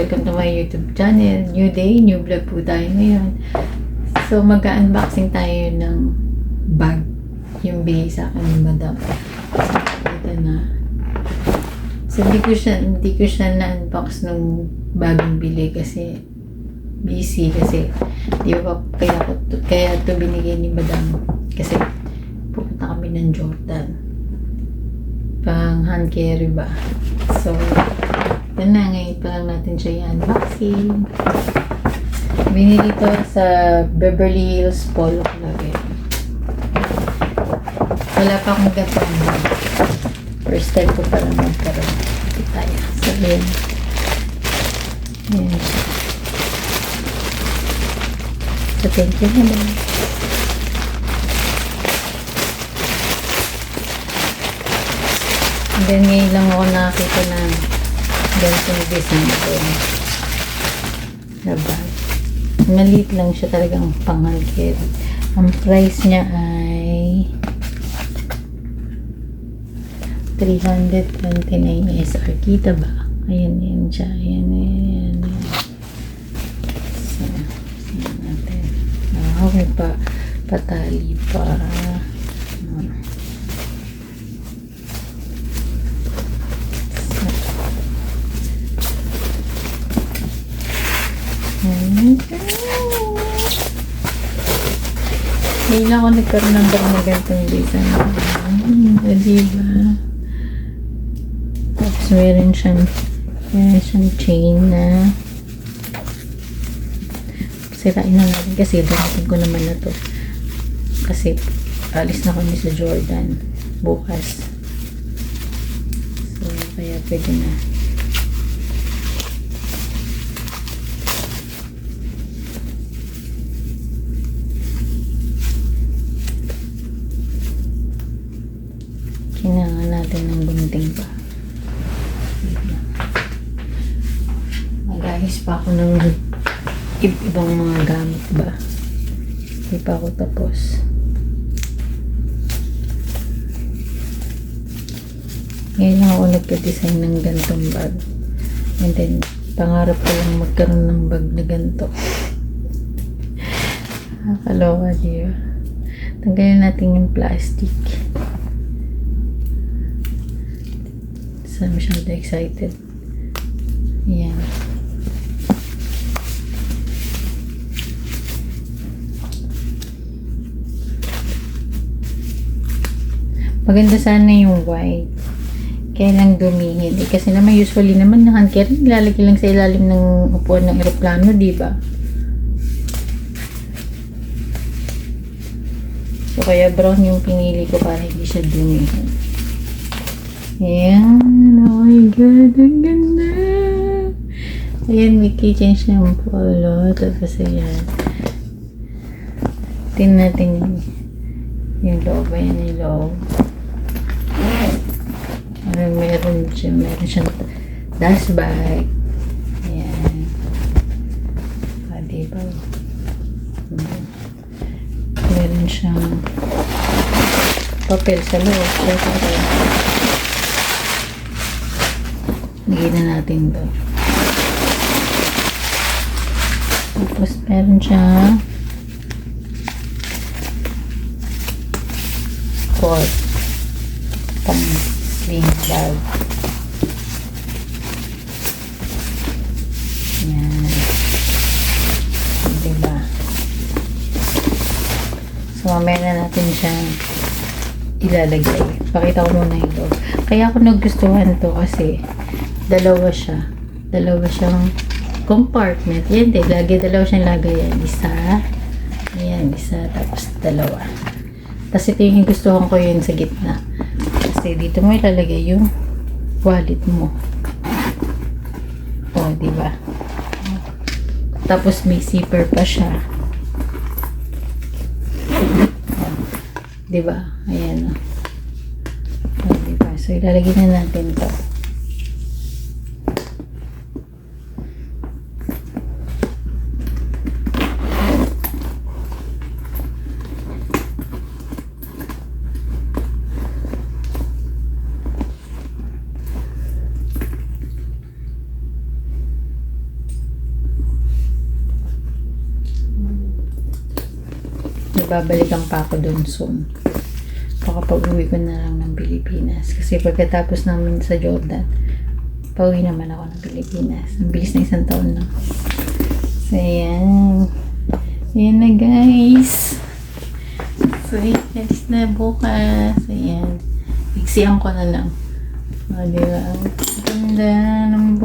welcome to my YouTube channel. New day, new vlog po tayo ngayon. So, mag-unboxing tayo ng bag. Yung bigay sa akin ni Madam. So, ito na. So, hindi ko siya na-unbox nung bagong bili kasi busy kasi di ba kaya to binigay ni Madam kasi pupunta kami ng Jordan. Pang hand carry ba? So, yan na, ngayon pa lang natin siya i-unboxing. Binili to sa Beverly Hills Polo Club. Wala pa akong gapang. First time ko pa lang magkaroon. Ito tayo. Sabihin. Ayan siya. So, thank you naman. And then, ngayon lang ako nakakita na ganitong design ko na bag. Maliit lang siya, talagang pang-hand-carry. Ang price niya ay 329 SR. Kita ba? Ayan, yan siya. Ayan, ayan, ayan. So, saan natin? May patali pa. Ngayon ako nagkaroon ng bag na ganitong design. Diba? Tapos meron siyang chain na sirain na natin kasi darating ko naman na to. Kasi alis na kami sa Jordan bukas. So, kaya pwede na. Kailangan natin ng gunting pa. Mag-ayos pa ako ng ibang mga gamit ba. Hindi pa ako tapos. Ngayon lang ako nagka-design ng gantong bag. And then, pangarap ko lang magkaroon ng bag na ganito. Nakakaloka, diba? Tanggalin natin yung plastic. So, masyado excited. Ayan. Maganda sana yung white. Kaya lang dumihin. Kasi naman usually naman na hand carry, nilalagay lang sa ilalim ng upuan ng eroplano, diba? So, kaya brown yung pinili ko para hindi siya dumihin. Ayan. Oh my God. Ang ganda. Ayan, may keychain siyang polo. Tapos, ayan. Tingnan natin yung loob. Ayan yung loob. Meron siyang dust bag. Ayan. Diba? Meron siyang papel sa loob. Siyempre. Lagyan na natin doon. Tapos meron siya cord pang sling bag. Yan. Diba? So, mamaya na natin siya ilalagay. Pakita ko muna ito. Kaya ako nagustuhan to kasi dalawa siya. Dalawa siyang compartment. Yan din. Dalawa siyang lagayan. Isa. Ayan. Isa. Tapos dalawa. Tapos ito yung gustuhan ko yun sa gitna. Kasi dito mo ilalagay yung wallet mo. O, diba? Tapos may zipper pa siya. Diba? Ayan o. O, diba? So, ilalagay na natin to. babalikan pa ako doon soon. Baka pag-uwi ko na lang ng Pilipinas. Kasi pagkatapos namin sa Jordan, pauwi naman ako ng Pilipinas. Ang bilis na 1 taon na. So, ayan. Ayan na, guys. So, alis na bukas. Ayan. Iksiyan ko na lang. O, diba? Ganda ng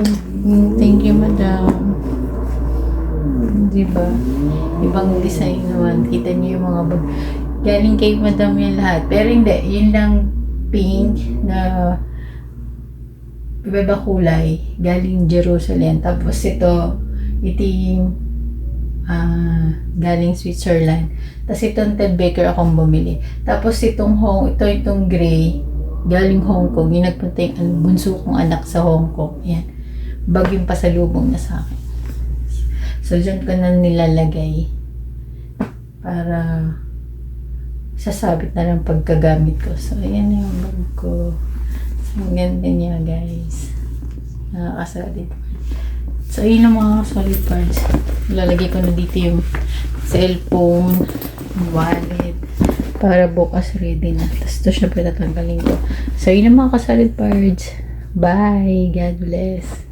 thank you, madam. Diba? Ibang design naman. Kita niyo yung mga bag. Galing kay madam yung lahat. Pero hindi. Yun lang pink na iba-iba kulay. Galing Jerusalem. Tapos ito yung galing Switzerland. Tapos itong Ted Baker akong bumili. Tapos itong gray, galing Hong Kong. Yung nagpunta yung bunso kong anak sa Hong Kong. Yan. Bag yung pasalubong na sa akin. So, dyan ko na nilalagay para sasabit na lang pagkagamit ko. So, ayan yung bag ko. So, ang ganda niya, guys. Nakakasalit. So, ayun ang mga solid parts. Lalagay ko na dito yung cellphone, wallet, para bukas ready na. Tapos ito syempre tatanggalin ko. So, yun ang mga solid parts. Bye! God bless!